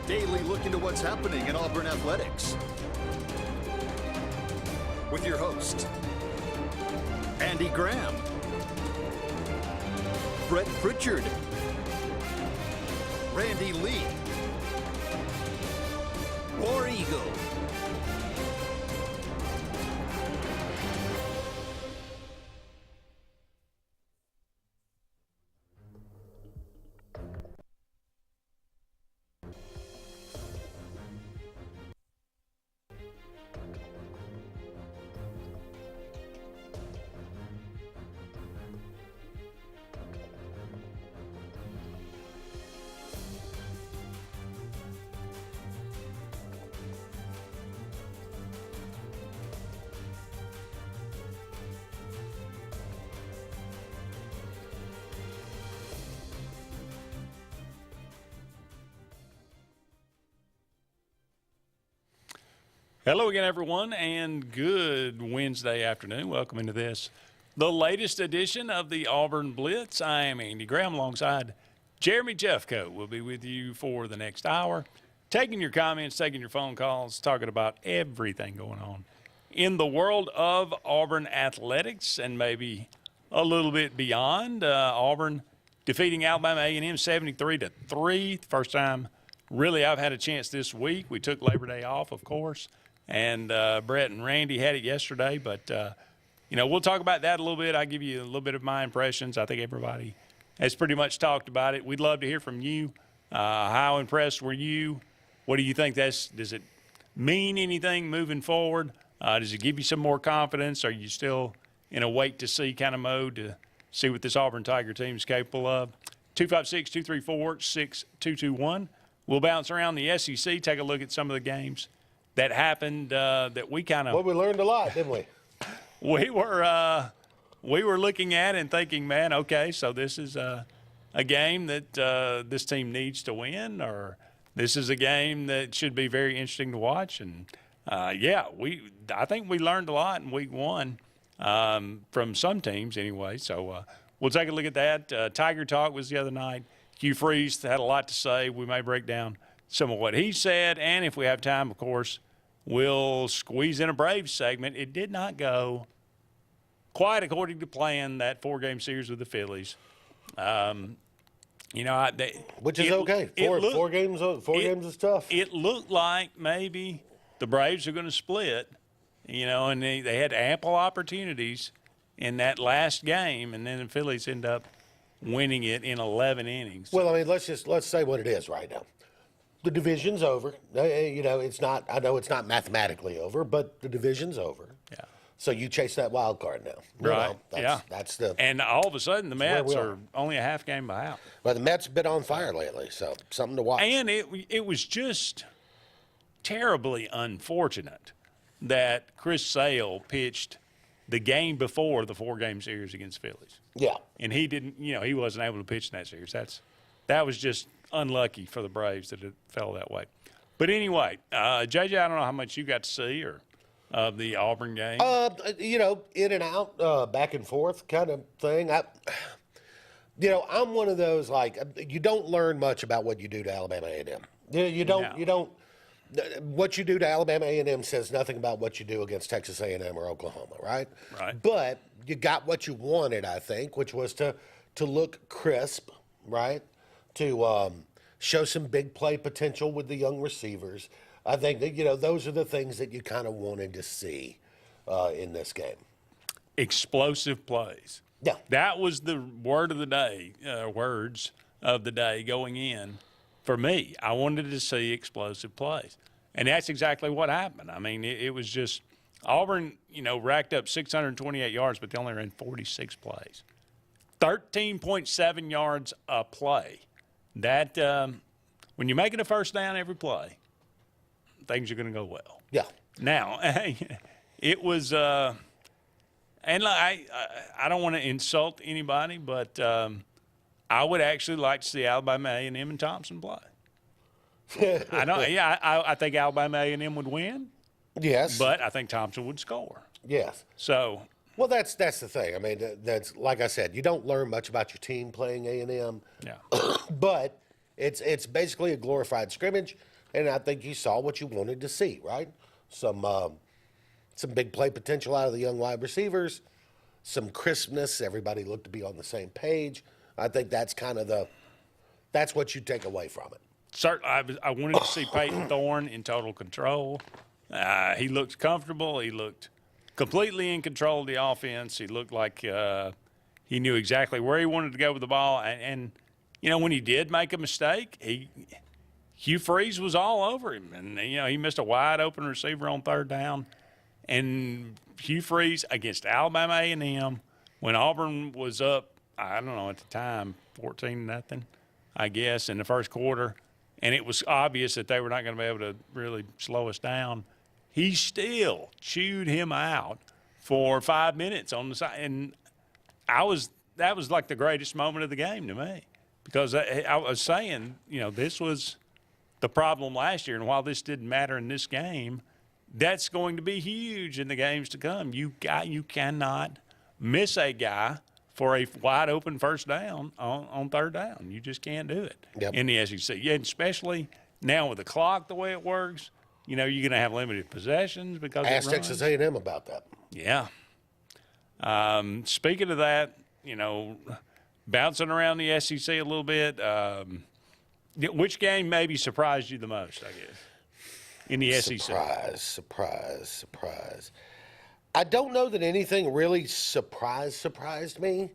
daily look into what's happening in Auburn athletics. With your host, Andy Graham, Brett Pritchard, Randy Lee, War Eagle. Hello again, everyone, and good Wednesday afternoon. Welcome into this, the latest edition of the Auburn Blitz. I am Andy Graham alongside Jeremy Jeffcoat. We'll be with you for the next hour, taking your comments, taking your phone calls, talking about everything going on in the world of Auburn athletics and maybe a little bit beyond. Auburn defeating Alabama A&M 73-3. First time really I've had a chance this week. We took Labor Day off, of course. And Brett and Randy had it yesterday, but, we'll talk about that a little bit. I'll give you a little bit of my impressions. I think everybody has pretty much talked about it. We'd love to hear from you. How impressed were you? What do you think does it mean anything moving forward? Does it give you some more confidence? Are you still in a wait-to-see kind of mode to see what this Auburn Tiger team is capable of? 256-234-6221. We'll bounce around the SEC, take a look at some of the games that happened that we kind of – Well, we learned a lot, didn't we? We were looking at and thinking, man, okay, so this is a game that this team needs to win, or this is a game that should be very interesting to watch. And, I think we learned a lot in week one from some teams anyway. So we'll take a look at that. Tiger Talk was the other night. Hugh Freeze had a lot to say. We may break down some of what he said, and if we have time, of course, we'll squeeze in a Braves segment. It did not go quite according to plan, that four-game series with the Phillies. Which is okay. Four games is tough. It looked like maybe the Braves are going to split, and they had ample opportunities in that last game, and then the Phillies end up winning it in 11 innings. Well, I mean, let's say what it is right now. The division's over. It's not. I know it's not mathematically over, but the division's over. Yeah. So you chase that wild card now. Right. That's the. And all of a sudden, the Mets are only a half game behind. Well, the Mets have been on fire lately, so something to watch. And it was just terribly unfortunate that Chris Sale pitched the game before the four-game series against Phillies. Yeah. And he didn't. He wasn't able to pitch in that series. That was just unlucky for the Braves that it fell that way. But anyway, JJ, I don't know how much you got to see or of the Auburn game. In and out, back and forth kind of thing. I'm one of those, you don't learn much about what you do to Alabama A&M. You don't. What you do to Alabama A&M says nothing about what you do against Texas A&M or Oklahoma, right? Right. But you got what you wanted, I think, which was to look crisp, right? To show some big play potential with the young receivers. I think that, those are the things that you kind of wanted to see in this game. Explosive plays. Yeah. That was the word of the day, words of the day going in for me. I wanted to see explosive plays. And that's exactly what happened. I mean, it was just Auburn, racked up 628 yards, but they only ran 46 plays. 13.7 yards a play. That when you're making a first down every play, things are going to go well. Yeah. Now, it was and I don't want to insult anybody, but I would actually like to see Alabama A&M and Thompson play. I think Alabama A&M would win. Yes. But I think Thompson would score. Yes. So. Well, that's the thing. I mean, that's like I said, you don't learn much about your team playing A&M. Yeah. But It's basically a glorified scrimmage, and I think you saw what you wanted to see, right? Some big play potential out of the young wide receivers, some crispness. Everybody looked to be on the same page. I think that's that's what you take away from it. Certainly, I wanted to see Peyton Thorne in total control. He looked comfortable. He looked completely in control of the offense. He looked like he knew exactly where he wanted to go with the ball. And when he did make a mistake, Hugh Freeze was all over him. And, he missed a wide-open receiver on third down. And Hugh Freeze against Alabama A&M, when Auburn was up, I don't know, at the time, 14-0, I guess, in the first quarter, and it was obvious that they were not going to be able to really slow us down, he still chewed him out for 5 minutes on the side. And that was like the greatest moment of the game to me, because I was saying, this was the problem last year, and while this didn't matter in this game, that's going to be huge in the games to come. You cannot miss a guy for a wide-open first down on third down. You just can't do it in the SEC. Yeah, especially now with the clock the way it works, you're going to have limited possessions because Ask Texas A&M about that. Yeah. Speaking of that, bouncing around the SEC a little bit, which game maybe surprised you the most, I guess, in the SEC? Surprise. I don't know that anything really surprised me,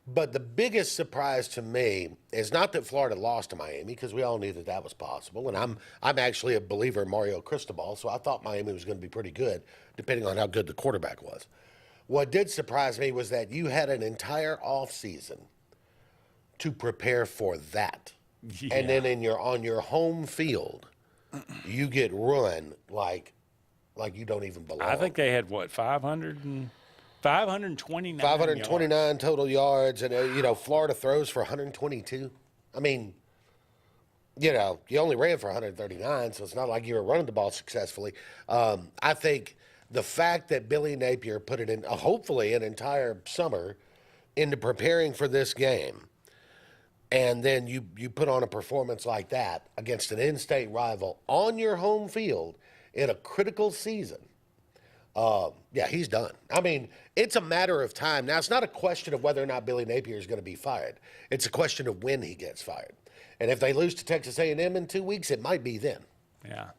but the biggest surprise to me is not that Florida lost to Miami, because we all knew that was possible, and I'm actually a believer in Mario Cristobal, so I thought Miami was going to be pretty good, depending on how good the quarterback was. What did surprise me was that you had an entire offseason to prepare for that, and then on your home field, you get run like you don't even belong. I think they had, 529 529 yards. total yards, and, Florida throws for 122. I mean, you only ran for 139, so it's not like you were running the ball successfully. I think the fact that Billy Napier put it in, hopefully an entire summer, into preparing for this game, and then you put on a performance like that against an in-state rival on your home field in a critical season, he's done. I mean, it's a matter of time. Now, it's not a question of whether or not Billy Napier is going to be fired. It's a question of when he gets fired. And if they lose to Texas A&M in 2 weeks, it might be then. Yeah,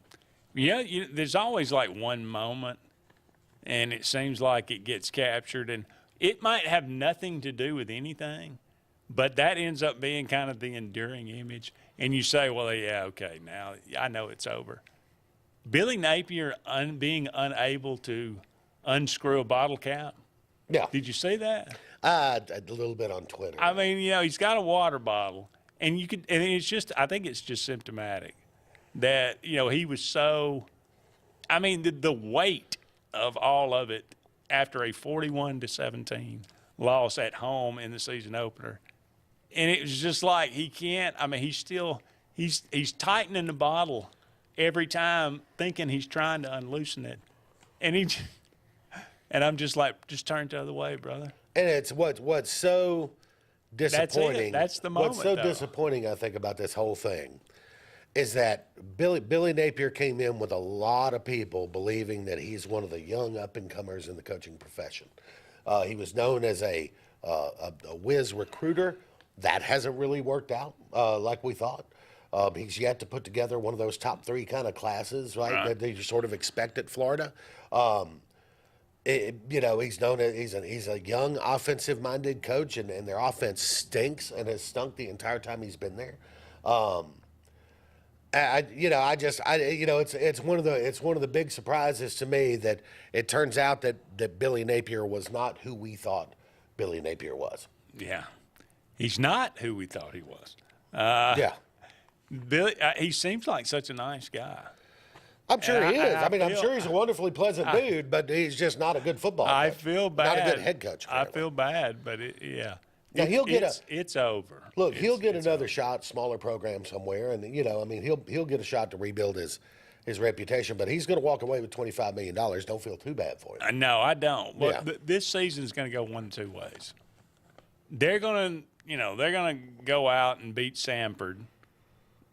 there's always like one moment, and it seems like it gets captured, and it might have nothing to do with anything, but that ends up being kind of the enduring image. And you say, well, yeah, okay, now I know it's over. Billy Napier being unable to unscrew a bottle cap. Yeah. Did you see that? A little bit on Twitter. I mean, he's got a water bottle, and it's just, I think it's just symptomatic that, he was so, I mean, the weight of all of it after a 41-17 loss at home in the season opener. And it was just like, he can't, I mean, he's tightening the bottle every time, thinking he's trying to unloosen it, and I'm just like, just turn the other way, brother. And it's what's so disappointing. That's the moment. What's so disappointing, I think, about this whole thing is that Billy Napier came in with a lot of people believing that he's one of the young up-and-comers in the coaching profession. He was known as a whiz recruiter. That hasn't really worked out like we thought. He's yet to put together one of those top 3 kind of classes, right? That you sort of expect at Florida. He's known as he's a young offensive-minded coach, and their offense stinks and has stunk the entire time he's been there. It's one of the big surprises to me that it turns out that Billy Napier was not who we thought Billy Napier was. Yeah, he's not who we thought he was. Billy, he seems like such a nice guy. I'm sure he is. I'm sure he's a wonderfully pleasant dude, but he's just not a good football coach. I feel bad. Not a good head coach. I feel bad, but Now it's over. Look, he'll get another shot, smaller program somewhere, and he'll get a shot to rebuild his reputation. But he's going to walk away with $25 million. Don't feel too bad for him. No, I don't. Look, this season's going to go one of 2 ways. They're going to go out and beat Samford,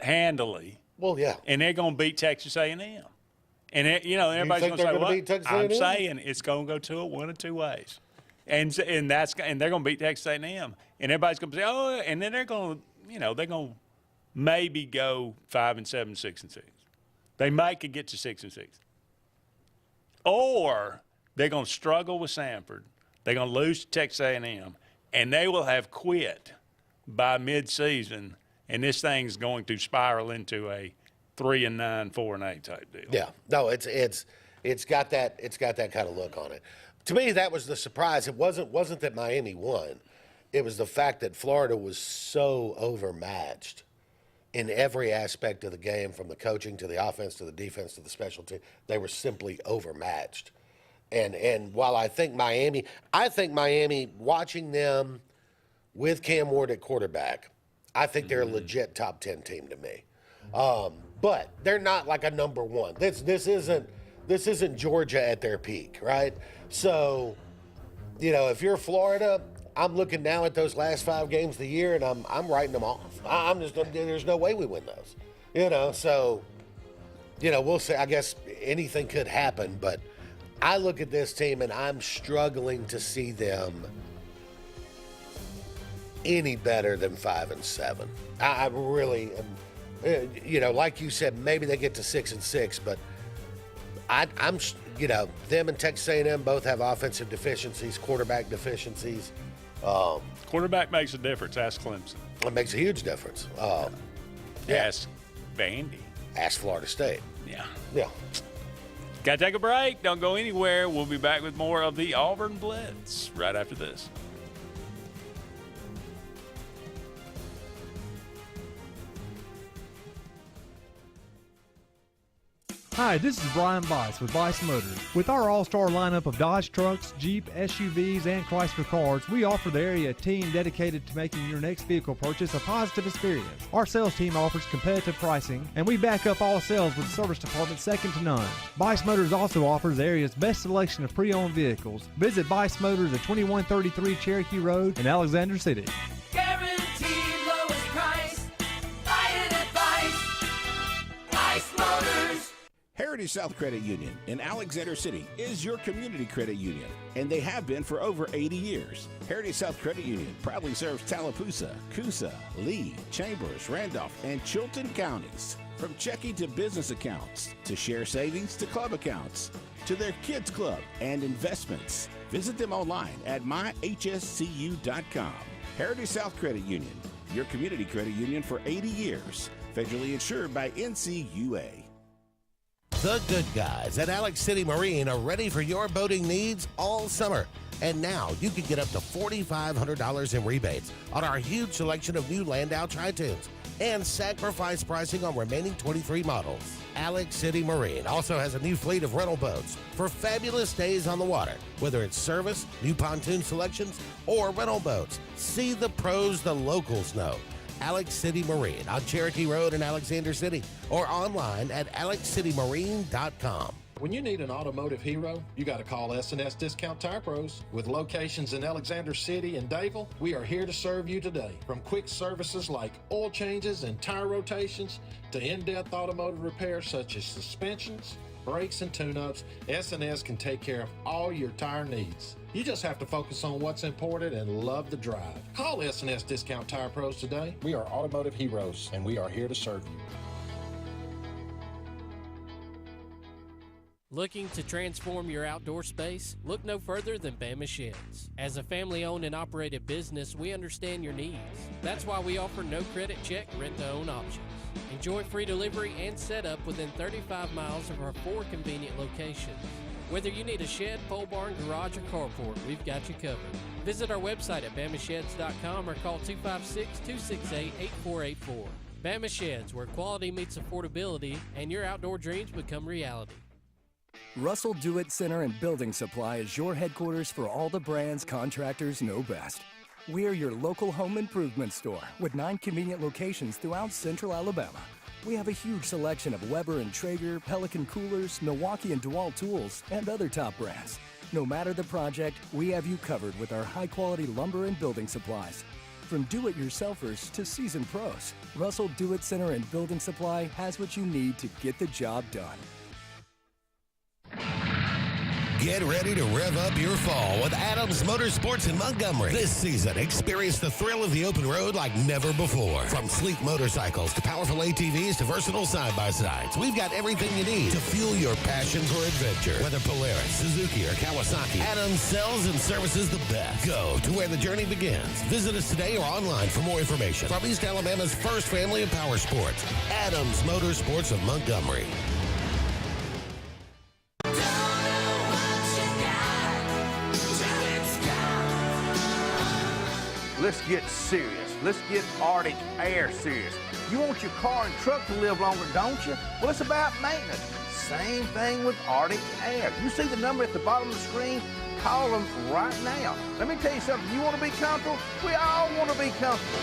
handily. Well, yeah. And they're going to beat Texas A&M. And, everybody's going to say, beat Texas I'm A&M? saying it's going to go to one of two ways. And they're going to beat Texas A&M. And everybody's going to say, oh, and then they're going to, they're going to maybe go 5-7, 6-6. They could get to 6-6. Or they're going to struggle with Samford. They're going to lose to Texas A&M. And they will have quit by midseason. And this thing's going to spiral into a 3-9, 4-8 type deal. Yeah, no, it's got that kind of look on it. To me, that was the surprise. It wasn't that Miami won. It was the fact that Florida was so overmatched in every aspect of the game, from the coaching to the offense to the defense to the special team. They were simply overmatched. And while I think Miami, watching them with Cam Ward at quarterback, I think they're a legit top 10 team to me. But they're not like a number one. This isn't Georgia at their peak, right? So, if you're Florida, I'm looking now at those last 5 games of the year, and I'm writing them off. There's no way we win those. So, we'll see. I guess anything could happen, but I look at this team and I'm struggling to see them any better than 5-7. I really am. Like you said, maybe they get to 6-6, but I'm them and Texas A&M both have offensive deficiencies, quarterback deficiencies. Quarterback makes a difference. Ask Clemson. It makes a huge difference. Ask Vandy. Ask Florida State. Yeah. Yeah. Got to take a break. Don't go anywhere. We'll be back with more of the Auburn Blitz right after this. Hi, this is Brian Bice with Bice Motors. With our all-star lineup of Dodge trucks, Jeep, SUVs, and Chrysler cars, we offer the area a team dedicated to making your next vehicle purchase a positive experience. Our sales team offers competitive pricing, and we back up all sales with a service department second to none. Bice Motors also offers the area's best selection of pre-owned vehicles. Visit Bice Motors at 2133 Cherokee Road in Alexander City. Guaranteed lowest price. Buy it at Bice Motors. Heritage South Credit Union in Alexander City is your community credit union, and they have been for over 80 years. Heritage South Credit Union proudly serves Tallapoosa, Coosa, Lee, Chambers, Randolph, and Chilton counties. From checking to business accounts, to share savings to club accounts, to their kids club and investments. Visit them online at myhscu.com. Heritage South Credit Union, your community credit union for 80 years. Federally insured by NCUA. The good guys at Alex City Marine are ready for your boating needs all summer. And now you can get up to $4,500 in rebates on our huge selection of new Landau Tri-Tunes and sacrifice pricing on remaining 23 models. Alex City Marine also has a new fleet of rental boats for fabulous days on the water, whether it's service, new pontoon selections, or rental boats. See the pros the locals know. Alex City Marine on Cherokee Road in Alexander City, or online at alexcitymarine.com. When you need an automotive hero, you got to call S&S Discount Tire Pros. With locations in Alexander City and Dayville, we are here to serve you today. From quick services like oil changes and tire rotations to in-depth automotive repairs such as suspensions, brakes, and tune-ups, S&S can take care of all your tire needs. You just have to focus on what's important and love the drive. Call S&S Discount Tire Pros today. We are automotive heroes, and we are here to serve you. Looking to transform your outdoor space? Look no further than Bama Sheds. As a family-owned and operated business, we understand your needs. That's why we offer no credit check, rent-to-own options. Enjoy free delivery and setup within 35 miles of our 4 convenient locations. Whether you need a shed, pole barn, garage, or carport, we've got you covered. Visit our website at BamaSheds.com or call 256-268-8484. Bama Sheds, where quality meets affordability and your outdoor dreams become reality. Russell Do-It Center and Building Supply is your headquarters for all the brands contractors know best. We're your local home improvement store with 9 convenient locations throughout central Alabama. We have a huge selection of Weber and Traeger, Pelican coolers, Milwaukee and DeWalt tools, and other top brands. No matter the project, we have you covered with our high-quality lumber and building supplies. From do-it-yourselfers to seasoned pros, Russell Do-It Center and Building Supply has what you need to get the job done. Get ready to rev up your fall with Adams Motorsports in Montgomery. This season, experience the thrill of the open road like never before. From sleek motorcycles to powerful ATVs to versatile side-by-sides, we've got everything you need to fuel your passion for adventure. Whether Polaris, Suzuki, or Kawasaki, Adams sells and services the best. Go to where the journey begins. Visit us today or online for more information. From East Alabama's first family of power sports, Adams Motorsports of Montgomery. Let's get serious. Let's get Arctic Air serious. You want your car and truck to live longer, don't you? Well, it's about maintenance. Same thing with Arctic Air. You see the number at the bottom of the screen? Call them right now. Let me tell you something. You want to be comfortable? We all want to be comfortable.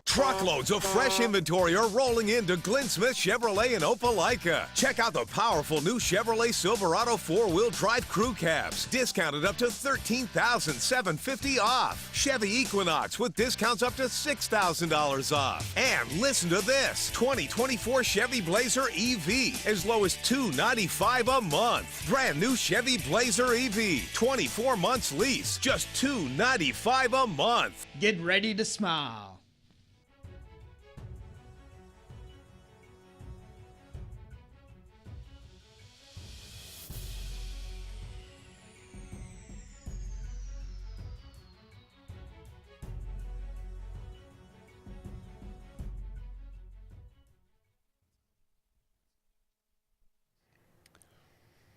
Truckloads of fresh inventory are rolling into Glenn Smith Chevrolet in Opelika. Check out the powerful new Chevrolet Silverado 4-wheel drive crew cabs, discounted up to $13,750 off. Chevy Equinox with discounts up to $6,000 off. And listen to this, 2024 Chevy Blazer EV, as low as $295 a month. Brand new Chevy Blazer EV, 24 months lease, just $295 a month. Get ready to smile.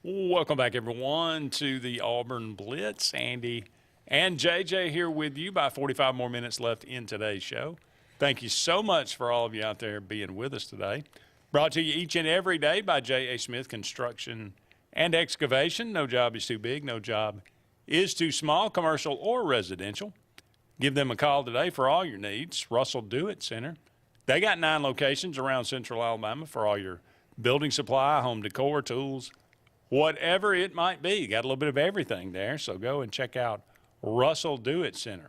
Welcome back, everyone, to the Auburn Blitz. Andy and JJ here with you. About 45 more minutes left in today's show. Thank you so much for all of you out there being with us today. Brought to you each and every day by J.A. Smith Construction and Excavation. No job is too big. No job is too small, commercial or residential. Give them a call today for all your needs. Russell Do-It Center. They got 9 locations around Central Alabama for all your building supply, home decor, tools, whatever it might be. Got a little bit of everything there, so go and check out Russell Do-It Center.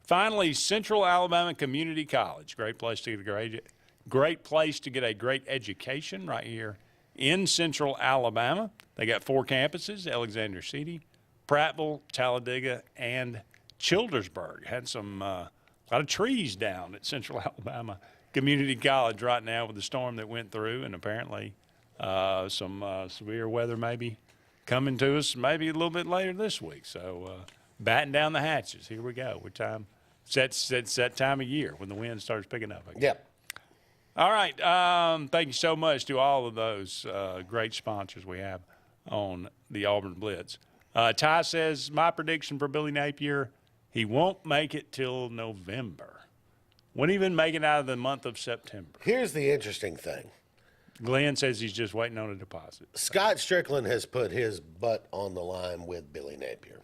Finally, Central Alabama Community College. Great place to get a great education right here in Central Alabama. They got 4 campuses: Alexander City, Prattville, Talladega, and Childersburg. Had some a lot of trees down at Central Alabama Community College right now with the storm that went through, and apparently some severe weather maybe coming to us maybe a little bit later this week. So batten down the hatches. Here we go. It's that time of year when the wind starts picking up again. Yep. All right. Thank you so much to all of those great sponsors we have on the Auburn Blitz. Ty says, my prediction for Billy Napier, he won't make it till November. Won't even make it out of the month of September. Here's the interesting thing. Glenn says he's just waiting on a deposit. Scott Strickland has put his butt on the line with Billy Napier.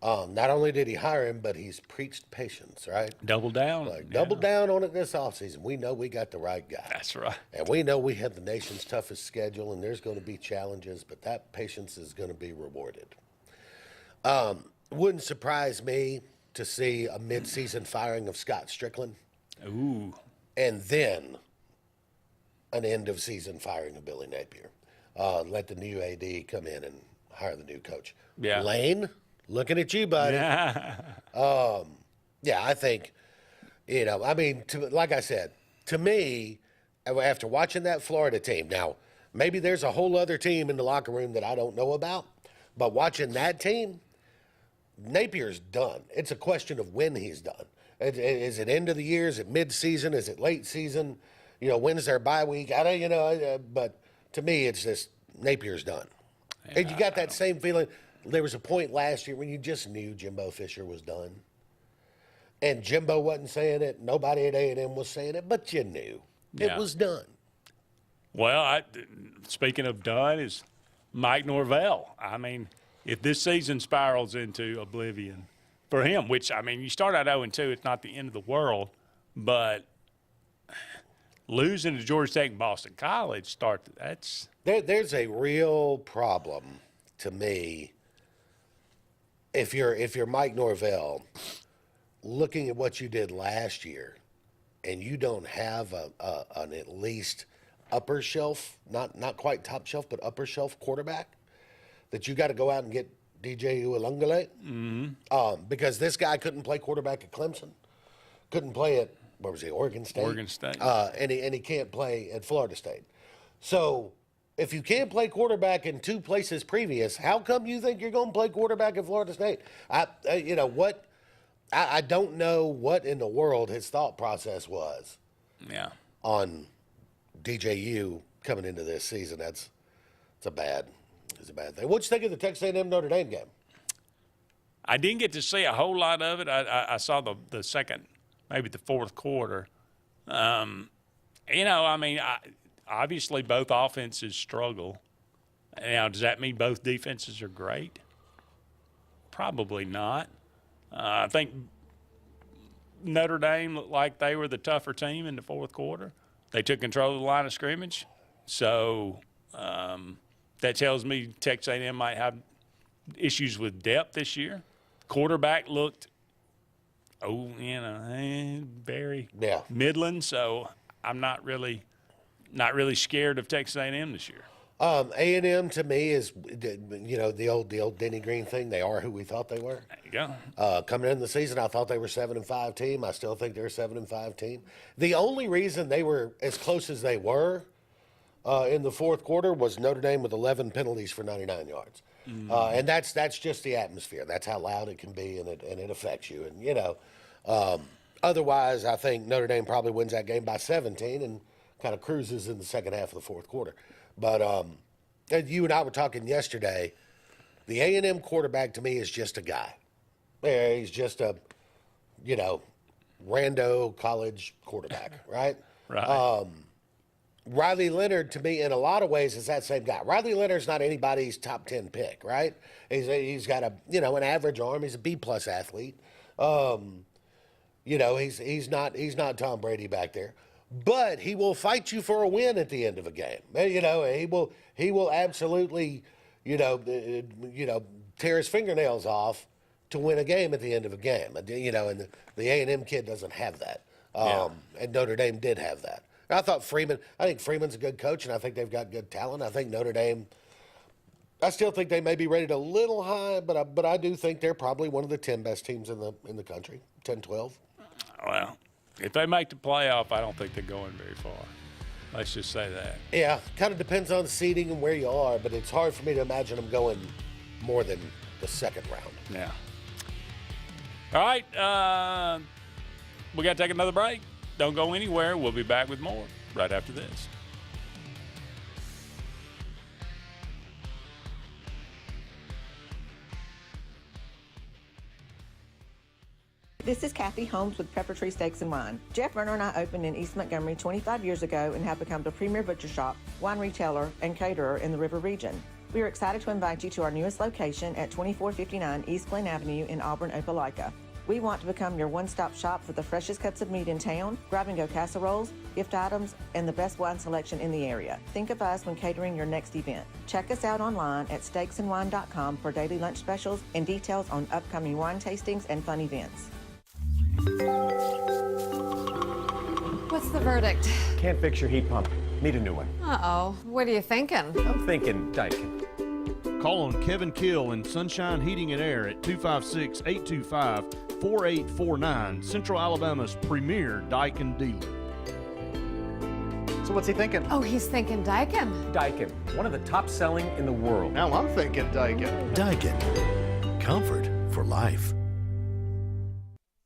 Not only did he hire him, but he's preached patience, right? Double down. Double down on it this offseason. We know we got the right guy. That's right. And we know we have the nation's toughest schedule, and there's going to be challenges, but that patience is going to be rewarded. Wouldn't surprise me to see a midseason firing of Scott Strickland. Ooh. And then an end-of-season firing of Billy Napier. Let the new AD come in and hire the new coach. Yeah. Lane, looking at you, buddy. Yeah, I think, like I said, to me, after watching that Florida team, now, maybe there's a whole other team in the locker room that I don't know about, but watching that team, Napier's done. It's a question of when he's done. Is it end of the year? Is it mid-season? Is it late season? When's their bye week? I don't, but to me, it's just Napier's done. Yeah, and you got that same feeling. There was a point last year when you just knew Jimbo Fisher was done. And Jimbo wasn't saying it. Nobody at A&M was saying it, but you knew it was done. Well, speaking of done, is Mike Norvell. I mean, if this season spirals into oblivion for him, which, you start out 0-2, it's not the end of the world, but losing to Georgia Tech and Boston College There's a real problem to me if you're Mike Norvell looking at what you did last year and you don't have an at least upper shelf, not quite top shelf, but upper shelf quarterback, that you got to go out and get DJ Uiagalelei, because this guy couldn't play quarterback at Clemson, couldn't play at Oregon State, and he can't play at Florida State. So if you can't play quarterback in two places previous, how come you think you're going to play quarterback at Florida State? I don't know what in the world his thought process was. Yeah. On DJU coming into this season, it's a bad thing. What'd you think of the Texas A&M Notre Dame game? I didn't get to see a whole lot of it. I saw the second, maybe the fourth quarter. Obviously both offenses struggle. Now, does that mean both defenses are great? Probably not. I think Notre Dame looked like they were the tougher team in the fourth quarter. They took control of the line of scrimmage. So that tells me Texas A&M might have issues with depth this year. Quarterback looked, very Midland. So I'm not really scared of Texas A&M this year. A&M to me is, the old Denny Green thing. They are who we thought they were. There you go. Coming into the season, I thought they were 7-5 team. I still think they're a 7-5 team. The only reason they were as close as they were in the fourth quarter was Notre Dame with 11 penalties for 99 yards. And that's just the atmosphere. That's how loud it can be, and it affects you. And otherwise, I think Notre Dame probably wins that game by 17 and kind of cruises in the second half of the fourth quarter. But you and I were talking yesterday. The A&M quarterback to me is just a guy. He's just a, rando college quarterback, right? Right. Riley Leonard, to me, in a lot of ways, is that same guy. Riley Leonard's not anybody's top 10 pick, right? He's got an average arm. He's a B-plus athlete. He's not Tom Brady back there. But he will fight you for a win at the end of a game. He will absolutely, tear his fingernails off to win a game at the end of a game. And the A&M kid doesn't have that. And Notre Dame did have that. I think Freeman's a good coach, and I think they've got good talent. I think Notre Dame, I still think they may be rated a little high, but I do think they're probably one of the 10 best teams in the country, 10, 12. Well, if they make the playoff, I don't think they're going very far. Let's just say that. Yeah, kind of depends on the seeding and where you are, but it's hard for me to imagine them going more than the second round. Yeah. All right, we got to take another break. Don't go anywhere. We'll be back with more right after this. This is Kathy Holmes with Pepper Tree Steaks and Wine. Jeff Verner and I opened in East Montgomery 25 years ago and have become the premier butcher shop, wine retailer, and caterer in the River region. We are excited to invite you to our newest location at 2459 East Glen Avenue in Auburn, Opelika. We want to become your one-stop shop for the freshest cuts of meat in town, grab-and-go casseroles, gift items, and the best wine selection in the area. Think of us when catering your next event. Check us out online at steaksandwine.com for daily lunch specials and details on upcoming wine tastings and fun events. What's the verdict? Can't fix your heat pump. Need a new one. Uh-oh. What are you thinking? I'm thinking Daikin. Call on Kevin Kill and Sunshine Heating and Air at 256-825-4849, Central Alabama's premier Daikin dealer. So what's he thinking? Oh, he's thinking Daikin. Daikin, one of the top selling in the world. Now I'm thinking Daikin. Daikin. Comfort for life.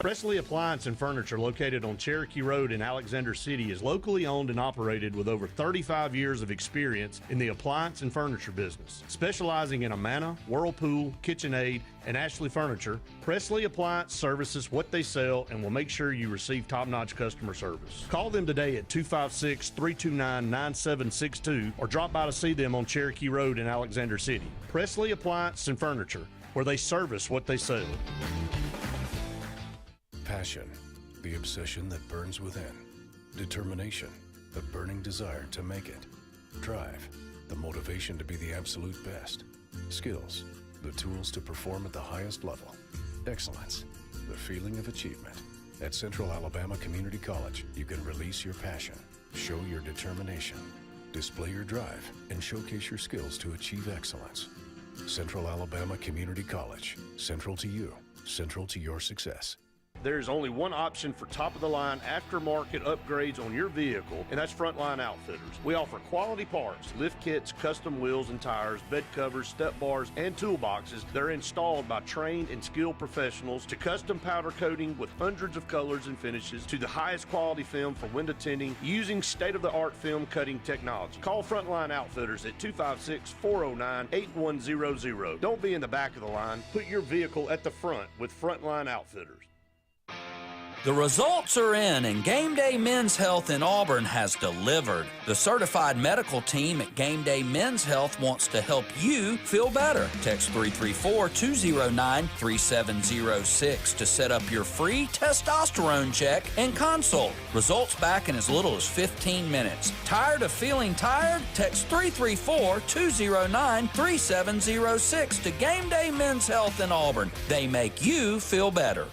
Presley Appliance and Furniture, located on Cherokee Road in Alexander City, is locally owned and operated with over 35 years of experience in the appliance and furniture business. Specializing in Amana, Whirlpool, KitchenAid, and Ashley Furniture, Presley Appliance services what they sell and will make sure you receive top-notch customer service. Call them today at 256-329-9762 or drop by to see them on Cherokee Road in Alexander City. Presley Appliance and Furniture, where they service what they sell. Passion, the obsession that burns within. Determination, the burning desire to make it. Drive, the motivation to be the absolute best. Skills, the tools to perform at the highest level. Excellence, the feeling of achievement. At Central Alabama Community College, you can release your passion, show your determination, display your drive, and showcase your skills to achieve excellence. Central Alabama Community College. Central to you. Central to your success. There's only one option for top-of-the-line aftermarket upgrades on your vehicle, and that's Frontline Outfitters. We offer quality parts, lift kits, custom wheels and tires, bed covers, step bars, and toolboxes that are installed by trained and skilled professionals, to custom powder coating with hundreds of colors and finishes, to the highest quality film for window tinting using state-of-the-art film cutting technology. Call Frontline Outfitters at 256-409-8100. Don't be in the back of the line. Put your vehicle at the front with Frontline Outfitters. The results are in, and Game Day Men's Health in Auburn has delivered. The certified medical team at Game Day Men's Health wants to help you feel better. Text 334-209-3706 to set up your free testosterone check and consult. Results back in as little as 15 minutes. Tired of feeling tired? Text 334-209-3706 to Game Day Men's Health in Auburn. They make you feel better.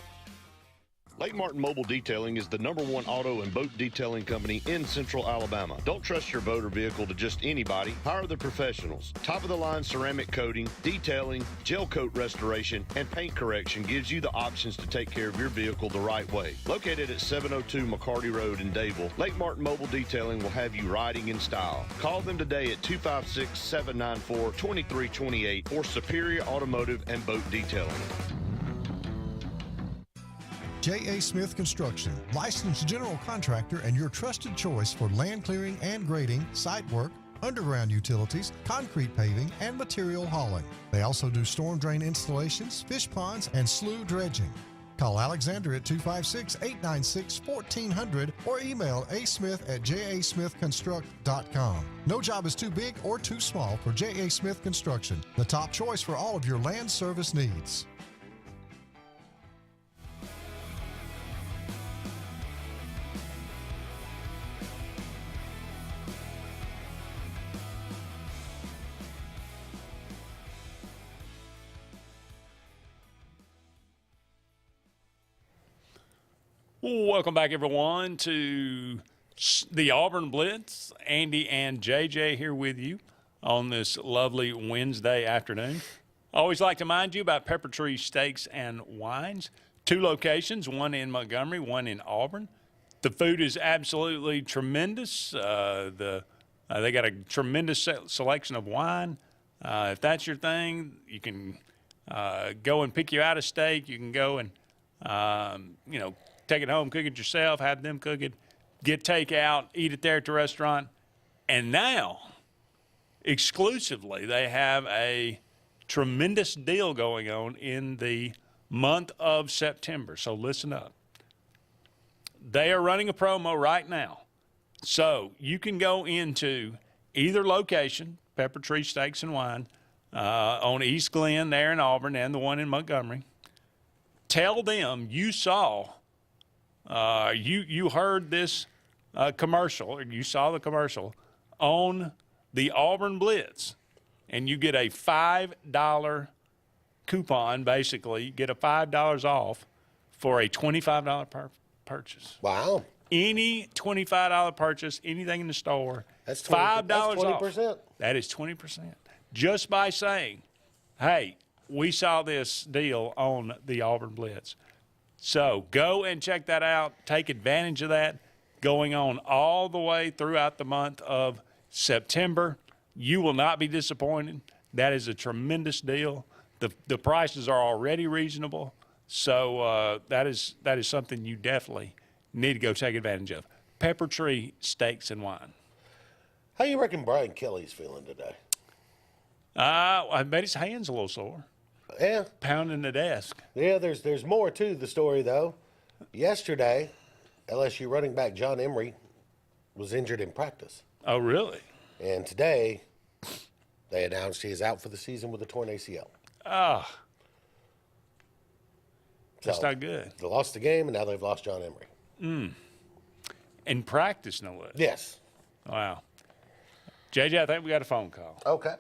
Lake Martin Mobile Detailing is the #1 auto and boat detailing company in Central Alabama. Don't trust your boat or vehicle to just anybody. Hire the professionals. Top-of-the-line ceramic coating, detailing, gel coat restoration, and paint correction gives you the options to take care of your vehicle the right way. Located at 702 McCarty Road in Dadeville, Lake Martin Mobile Detailing will have you riding in style. Call them today at 256-794-2328 for Superior Automotive and Boat Detailing. J.A. Smith Construction, licensed general contractor and your trusted choice for land clearing and grading, site work, underground utilities, concrete paving, and material hauling. They also do storm drain installations, fish ponds, and slough dredging. Call Alexander at 256-896-1400 or email asmith@jasmithconstruct.com. No job is too big or too small for J.A. Smith Construction, the top choice for all of your land service needs. Welcome back, everyone, to the Auburn Blitz. Andy and JJ here with you on this lovely Wednesday afternoon. I always like to remind you about Pepper Tree Steaks and Wines. 2 locations, one in Montgomery, one in Auburn. The food is absolutely tremendous. They got a tremendous selection of wine. If that's your thing, you can go and pick you out a steak. You can go and, take it home, cook it yourself, have them cook it, get takeout, eat it there at the restaurant. And now, exclusively, they have a tremendous deal going on in the month of September. So listen up. They are running a promo right now. So you can go into either location, Pepper Tree Steaks and Wine, on East Glen there in Auburn and the one in Montgomery. Tell them you saw you heard this commercial, or you saw the commercial on the Auburn Blitz, and you get a $5 coupon, basically. You get a $5 off for a $25 purchase. Wow. Any $25 purchase, anything in the store, that's $5 that's 20%. off. That is 20%. Just by saying, hey, we saw this deal on the Auburn Blitz. So go and check that out. Take advantage of that. Going on all the way throughout the month of September. You will not be disappointed. That is a tremendous deal. The prices are already reasonable. So that is something you definitely need to go take advantage of. Pepper Tree Steaks and Wine. How you reckon Brian Kelly's feeling today? I bet his hand's a little sore. Yeah. Pounding the desk. Yeah, there's more to the story, though. Yesterday, LSU running back John Emery was injured in practice. Oh, really? And today, they announced he is out for the season with a torn ACL. Ah. That's not good. They lost the game, and now they've lost John Emery. In practice, no less. Yes. Wow. JJ, I think we got a phone call. Okay.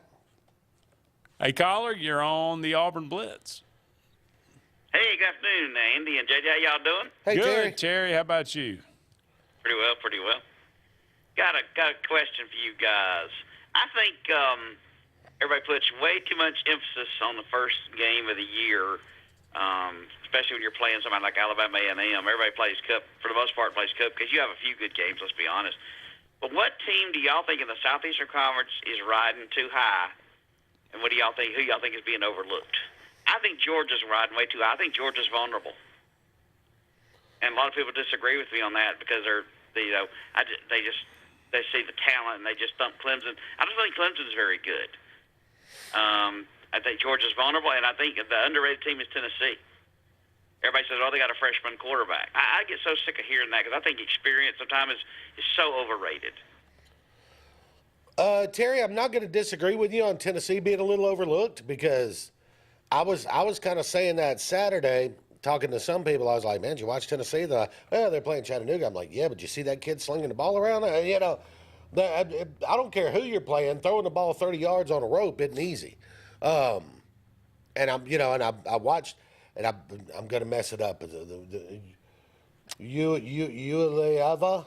Hey, caller, you're on the Auburn Blitz. Hey, good afternoon, Andy and JJ. How y'all doing? Hey, Good, Terry. How about you? Pretty well, pretty well. Got a question for you guys. I think everybody puts way too much emphasis on the first game of the year, especially when you're playing somebody like Alabama A&M. Everybody plays Cup, for the most part, plays Cup because you have a few good games, let's be honest. But what team do y'all think in the Southeastern Conference is riding too high? And what do y'all think? Who y'all think is being overlooked? I think Georgia's riding way too high. I think Georgia's vulnerable, and a lot of people disagree with me on that because they see the talent and they just thump Clemson. I don't think Clemson's very good. I think Georgia's vulnerable, and I think the underrated team is Tennessee. Everybody says, "Oh, they got a freshman quarterback." I get so sick of hearing that because I think experience sometimes is so overrated. Terry, I'm not going to disagree with you on Tennessee being a little overlooked because I was kind of saying that Saturday, talking to some people. I was like, man, did you watch Tennessee? They're playing Chattanooga. I'm like, yeah, but you see that kid slinging the ball around? I don't care who you're playing. Throwing the ball 30 yards on a rope isn't easy. And I watched, and I'm going to mess it up. Ulieva,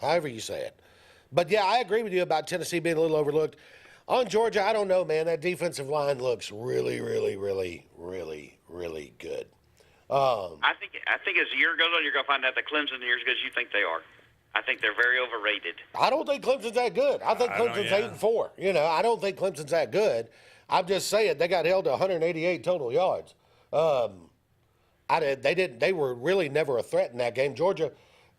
however you say it. But, yeah, I agree with you about Tennessee being a little overlooked. On Georgia, I don't know, man. That defensive line looks really, really, really, really, really good. I think as the year goes on, you're going to find out that Clemson is as good as you think they are. I think they're very overrated. I don't think Clemson's that good. I think Clemson's 8-4. I don't think Clemson's that good. I'm just saying they got held to 188 total yards. They were really never a threat in that game. Georgia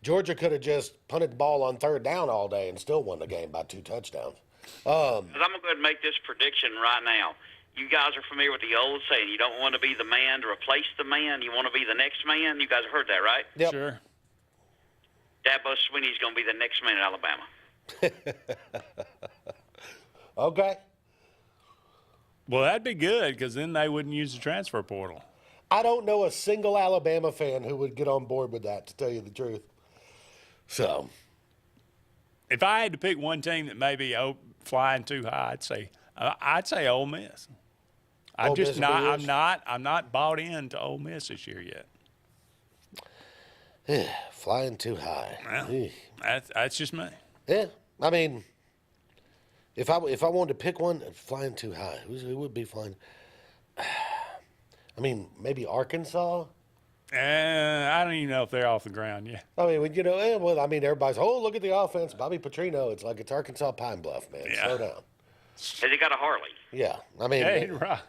could have just punted the ball on third down all day and still won the game by 2 touchdowns. I'm going to go ahead and make this prediction right now. You guys are familiar with the old saying, you don't want to be the man to replace the man. You want to be the next man. You guys have heard that, right? Yep. Sure. Dabo Swinney's going to be the next man at Alabama. Okay. Well, that'd be good because then they wouldn't use the transfer portal. I don't know a single Alabama fan who would get on board with that, to tell you the truth. So, if I had to pick one team that may be flying too high, I'd say Ole Miss. I'm not bought into Ole Miss this year yet. Flying too high. Well, that's just me. Yeah, I mean, if I wanted to pick one, flying too high, who would be flying? I mean, maybe Arkansas. I don't even know if they're off the ground yet. I mean, everybody's, look at the offense. Bobby Petrino. It's like it's Arkansas Pine Bluff, man. Yeah. Slow down. Has he got a Harley? Yeah. I mean, right.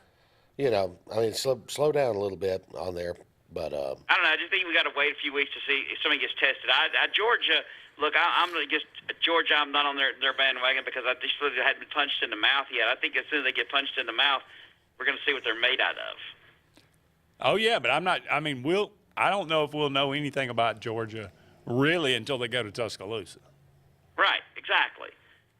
Slow down a little bit on there. But I don't know. I just think we got to wait a few weeks to see if somebody gets tested. Georgia, look, I'm going to just Georgia. I'm not on their bandwagon because I just feel they hadn't been punched in the mouth yet. I think as soon as they get punched in the mouth, we're going to see what they're made out of. Oh yeah, but I'm not. I mean, I don't know if we'll know anything about Georgia really until they go to Tuscaloosa. Right.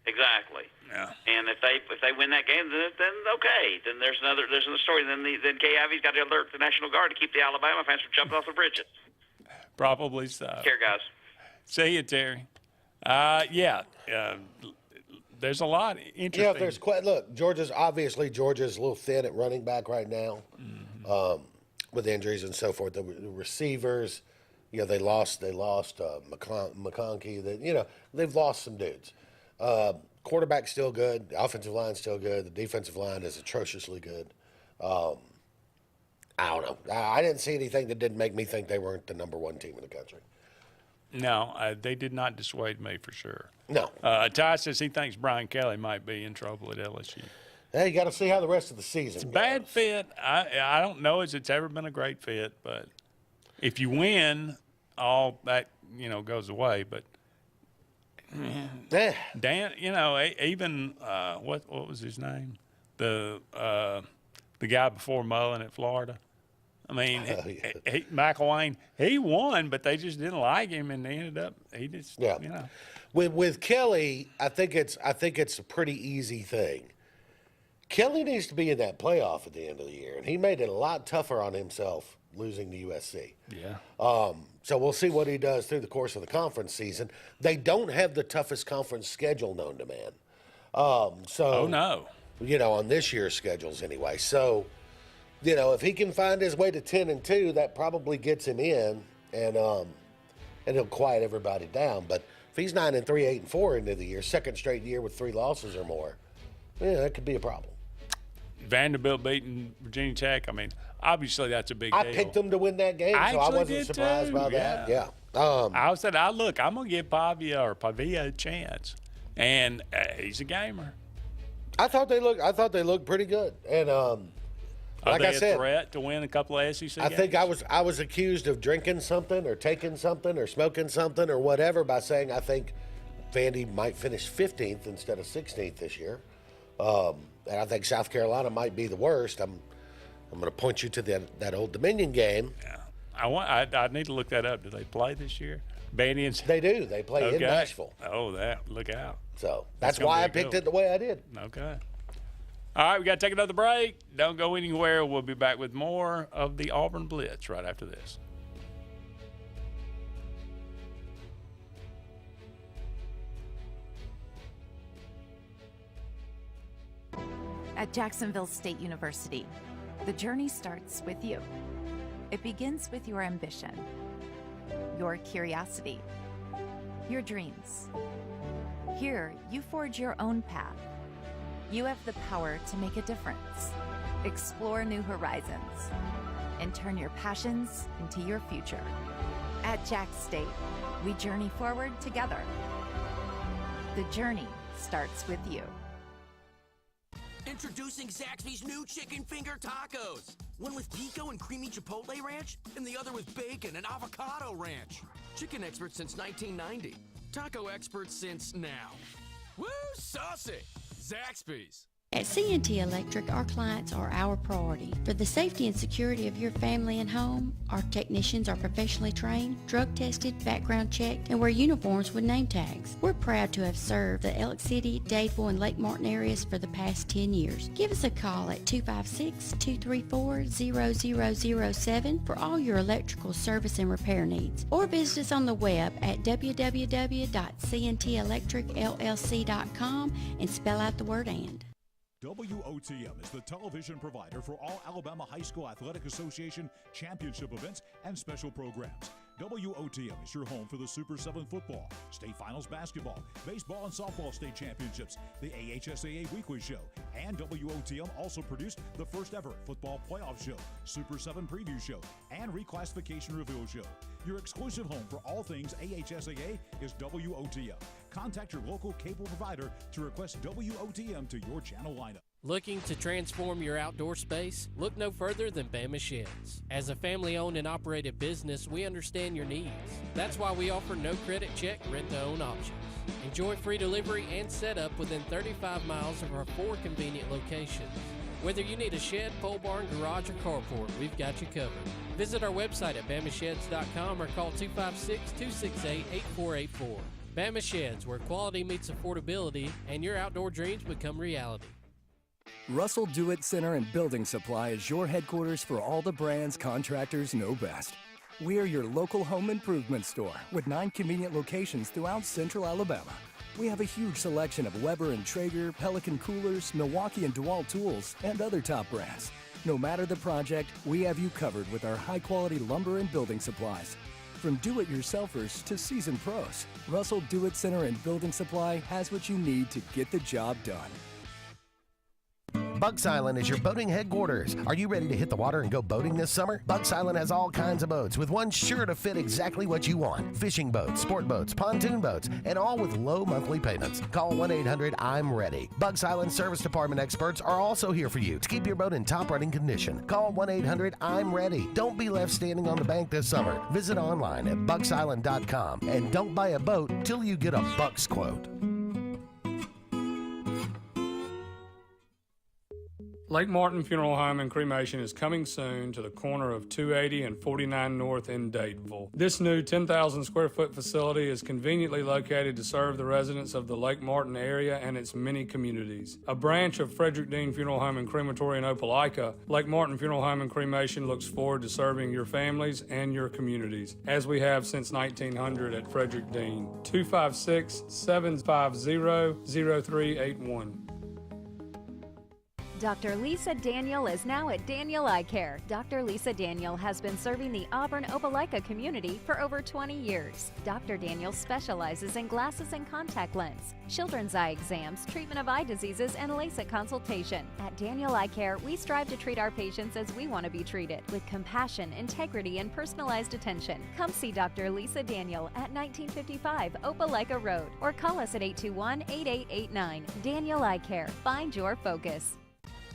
Exactly. Yeah. And if they win that game, then okay. Then there's another story. Then Kay Ivey's got to alert the National Guard to keep the Alabama fans from jumping off the bridges. Probably so. Care, guys. See you, Terry. There's a lot interesting. Yeah, there's look. Georgia's a little thin at running back right now, with injuries and so forth. The receivers, they lost McConkey. They've lost some dudes. Quarterback's still good. The offensive line's still good. The defensive line is atrociously good. I don't know. I didn't see anything that didn't make me think they weren't the number one team in the country. No, they did not dissuade me for sure. No. Ty says he thinks Brian Kelly might be in trouble at LSU. Hey, you got to see how the rest of the season It's a goes. bad fit. I don't know as it's ever been a great fit, but if you win, all that goes away. But Dan, even what was his name? The guy before Mullen at Florida. I mean, McElwain, he won, but they just didn't like him, and they ended up With Kelly, I think it's a pretty easy thing. Kelly needs to be in that playoff at the end of the year, and he made it a lot tougher on himself losing to USC. Yeah. So we'll see what he does through the course of the conference season. They don't have the toughest conference schedule known to man. Oh, no. On this year's schedules anyway. So, if he can find his way to 10-2, that probably gets him in, and he'll quiet everybody down. But if he's 9-3, 8-4 into the year, second straight year with 3 losses or more, that could be a problem. Vanderbilt beating Virginia Tech. I mean, obviously that's a big deal. I picked them to win that game, so I wasn't surprised by that. Yeah. I said, I'm going to give Pavia a chance, and he's a gamer. I thought they looked pretty good, and like I said, a threat to win a couple of SEC games? I think I was accused of drinking something or taking something or smoking something or whatever by saying I think Vandy might finish 15th instead of 16th this year, and I think South Carolina might be the worst. I'm going to point you to that Old Dominion game. Yeah, I need to look that up. Do they play this year? Bandians? They do. They play in Nashville. Oh, look out. So that's why I picked it the way I did. Okay. All right, we got to take another break. Don't go anywhere. We'll be back with more of the Auburn Blitz right after this. At Jacksonville State University, the journey starts with you. It begins with your ambition, your curiosity, your dreams. Here, you forge your own path. You have the power to make a difference, explore new horizons, and turn your passions into your future. At Jack State, we journey forward together. The journey starts with you. Introducing Zaxby's new chicken finger tacos. One with pico and creamy chipotle ranch, and the other with bacon and avocado ranch. Chicken experts since 1990. Taco experts since now. Woo, saucy! Zaxby's. At C&T Electric, our clients are our priority. For the safety and security of your family and home, our technicians are professionally trained, drug-tested, background checked, and wear uniforms with name tags. We're proud to have served the Elk City, Dadeville, and Lake Martin areas for the past 10 years. Give us a call at 256-234-0007 for all your electrical service and repair needs, or visit us on the web at www.cntelectricllc.com and spell out the word "and." WOTM is the television provider for all Alabama High School Athletic Association championship events and special programs. WOTM is your home for the Super 7 football, state finals basketball, baseball and softball state championships, the AHSAA weekly show, and WOTM also produced the first ever football playoff show, Super 7 preview show, and reclassification reveal show. Your exclusive home for all things AHSAA is WOTM. Contact your local cable provider to request WOTM to your channel lineup. Looking to transform your outdoor space? Look no further than Bama Sheds. As a family-owned and operated business, we understand your needs. That's why we offer no credit check, rent-to-own options. Enjoy free delivery and setup within 35 miles of our 4 convenient locations. Whether you need a shed, pole barn, garage, or carport, we've got you covered. Visit our website at bamasheds.com or call 256-268-8484. Bama Sheds, where quality meets affordability and your outdoor dreams become reality. Russell Do-It Center and Building Supply is your headquarters for all the brands contractors know best. We are your local home improvement store with 9 convenient locations throughout central Alabama. We have a huge selection of Weber and Traeger, Pelican coolers, Milwaukee and DeWalt tools, and other top brands. No matter the project, we have you covered with our high-quality lumber and building supplies. From do-it-yourselfers to seasoned pros, Russell Do-It Center and Building Supply has what you need to get the job done. Bucks Island is your boating headquarters. Are you ready to hit the water and go boating this summer? Bucks Island has all kinds of boats, with one sure to fit exactly what you want. Fishing boats, sport boats, pontoon boats, and all with low monthly payments. Call 1-800-I'm-READY. Bucks Island Service Department experts are also here for you to keep your boat in top running condition. Call 1-800-I'm-READY. Don't be left standing on the bank this summer. Visit online at bucksisland.com and don't buy a boat till you get a Bucks quote. Lake Martin Funeral Home and Cremation is coming soon to the corner of 280 and 49 North in Dadeville. This new 10,000 square foot facility is conveniently located to serve the residents of the Lake Martin area and its many communities. A branch of Frederick Dean Funeral Home and Crematory in Opelika, Lake Martin Funeral Home and Cremation looks forward to serving your families and your communities, as we have since 1900 at Frederick Dean. 256-750-0381. Dr. Lisa Daniel is now at Daniel Eye Care. Dr. Lisa Daniel has been serving the Auburn Opelika community for over 20 years. Dr. Daniel specializes in glasses and contact lens, children's eye exams, treatment of eye diseases, and LASIK consultation. At Daniel Eye Care, we strive to treat our patients as we want to be treated, with compassion, integrity, and personalized attention. Come see Dr. Lisa Daniel at 1955 Opelika Road or call us at 821-8889. Daniel Eye Care. Find your focus.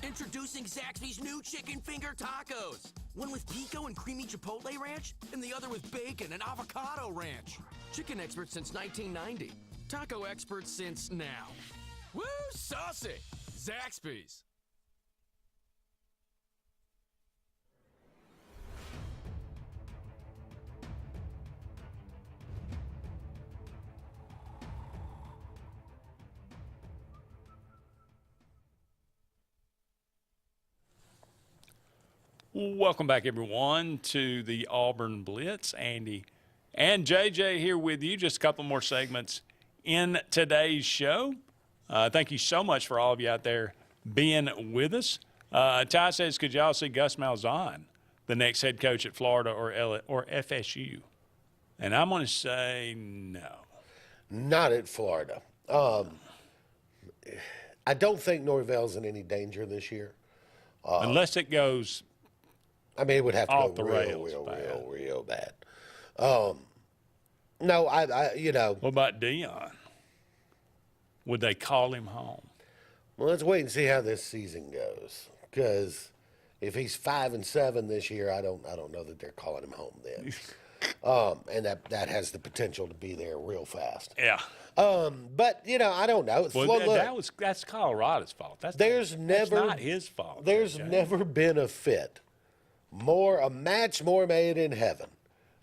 Introducing Zaxby's new chicken finger tacos. One with pico and creamy chipotle ranch, and the other with bacon and avocado ranch. Chicken experts since 1990. Taco experts since now. Woo, saucy! Zaxby's. Welcome back, everyone, to the Auburn Blitz. Andy and JJ here with you. Just a couple more segments in today's show. Thank you so much for all of you out there being with us. Ty says, could y'all see Gus Malzahn, the next head coach at Florida or FSU? And I'm going to say no. Not at Florida. I don't think Norvell's in any danger this year. Unless it goes – I mean, it would have to off go the rails real bad. No, you know. What about Dion? Would they call him home? Well, let's wait and see how this season goes. Because if he's 5-7 this year, I don't know that they're calling him home then. And that has the potential to be there real fast. Yeah. But you know, I don't know. Well, that's Colorado's fault. That's not his fault. There's never been a match more made in heaven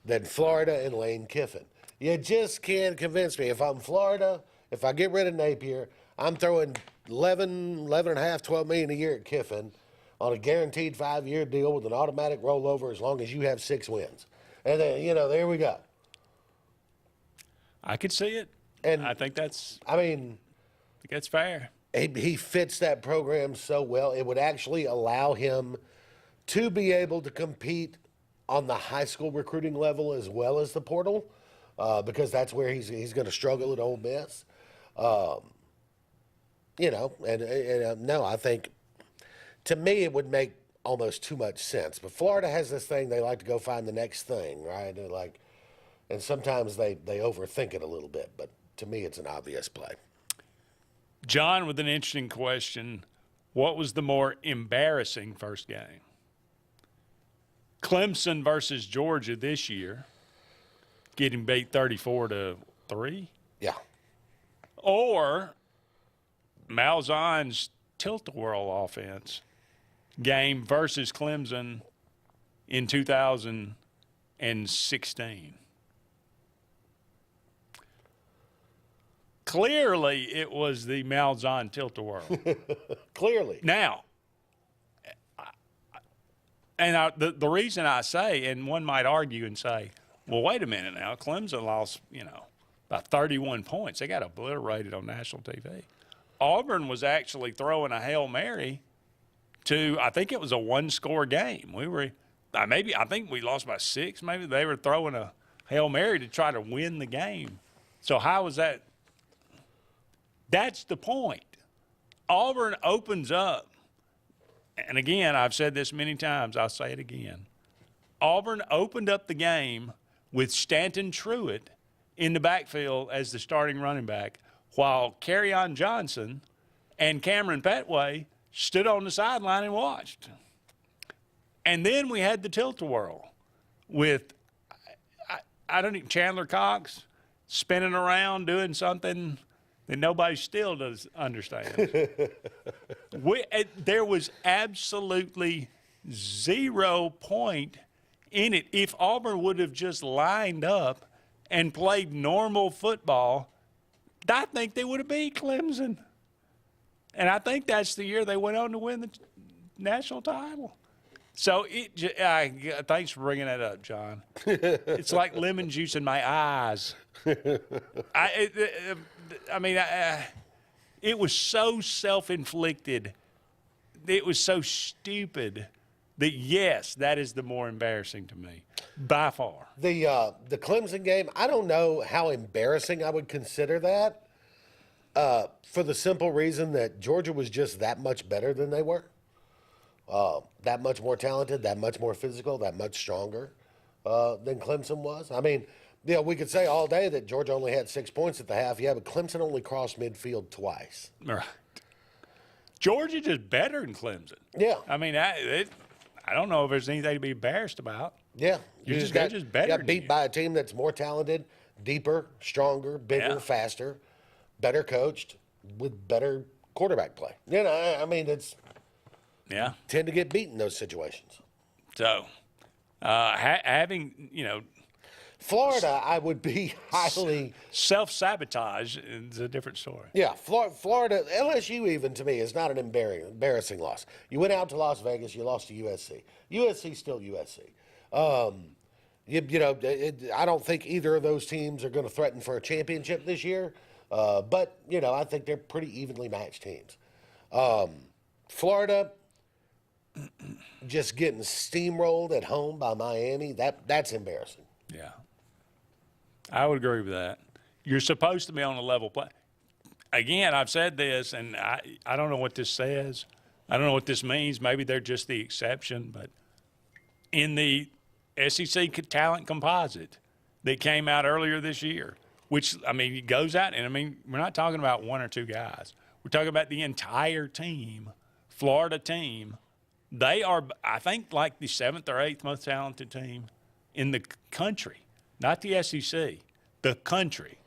than Florida and Lane Kiffin. You just can't convince me. If I'm Florida, if I get rid of Napier, I'm throwing 11 and a half, 12 million a year at Kiffin on a guaranteed 5-year deal with an automatic rollover as long as you have 6 wins. And then, you know, there we go. I could see it. And I think that's fair. He fits that program so well. It would actually allow him to be able to compete on the high school recruiting level as well as the portal, because that's where he's going to struggle at Ole Miss. You know, and no, I think to me it would make almost too much sense. But Florida has this thing; they like to go find the next thing, right? And sometimes they overthink it a little bit. But to me, it's an obvious play. John, with an interesting question: what was the more embarrassing first game? Clemson versus Georgia this year, getting beat 34-3. Yeah. Or Malzahn's tilt-a-whirl offense game versus Clemson in 2016. Clearly, it was the Malzahn tilt-a-whirl. Clearly. Now, and the reason I say, and one might argue and say, well, wait a minute now, Clemson lost, by 31 points. They got obliterated on national TV. Auburn was actually throwing a Hail Mary to, I think it was a one-score game. I think we lost by 6. Maybe they were throwing a Hail Mary to try to win the game. So how was that? That's the point. Auburn opens up. And again, I've said this many times. I'll say it again. Auburn opened up the game with Stanton Truitt in the backfield as the starting running back, while Kerryon Johnson and Cameron Petway stood on the sideline and watched. And then we had the tilt-a-whirl with, Chandler Cox spinning around doing something that nobody still does understand. There was absolutely 0 point in it. If Auburn would have just lined up and played normal football, I think they would have beat Clemson. And I think that's the year they went on to win the national title. So thanks for bringing that up, John. It's like lemon juice in my eyes. It was so self-inflicted. It was so stupid that, yes, that is the more embarrassing to me, by far. The Clemson game, I don't know how embarrassing I would consider that, for the simple reason that Georgia was just that much better than they were. That much more talented, that much more physical, that much stronger than Clemson was. I mean, we could say all day that Georgia only had 6 points at the half. Yeah, but Clemson only crossed midfield twice. Right. Georgia just better than Clemson. Yeah. I mean, I don't know if there's anything to be embarrassed about. Yeah. They're just better. Got beat by a team that's more talented, deeper, stronger, bigger, faster, better coached, with better quarterback play. Tend to get beat in those situations. So, having, Florida, I would be highly... Self-sabotage is a different story. Yeah, Florida, LSU even, to me, is not an embarrassing loss. You went out to Las Vegas, you lost to USC. USC's still USC. I don't think either of those teams are going to threaten for a championship this year. But I think they're pretty evenly matched teams. Florida... just getting steamrolled at home by Miami, that's embarrassing. Yeah. I would agree with that. You're supposed to be on a level play. Again, I've said this, and I don't know what this says. I don't know what this means. Maybe they're just the exception. But in the SEC talent composite that came out earlier this year, which, it goes out, and, we're not talking about one or two guys. We're talking about the entire team, Florida team. They are, I think, like the 7th or 8th most talented team in the country, not the SEC, the country.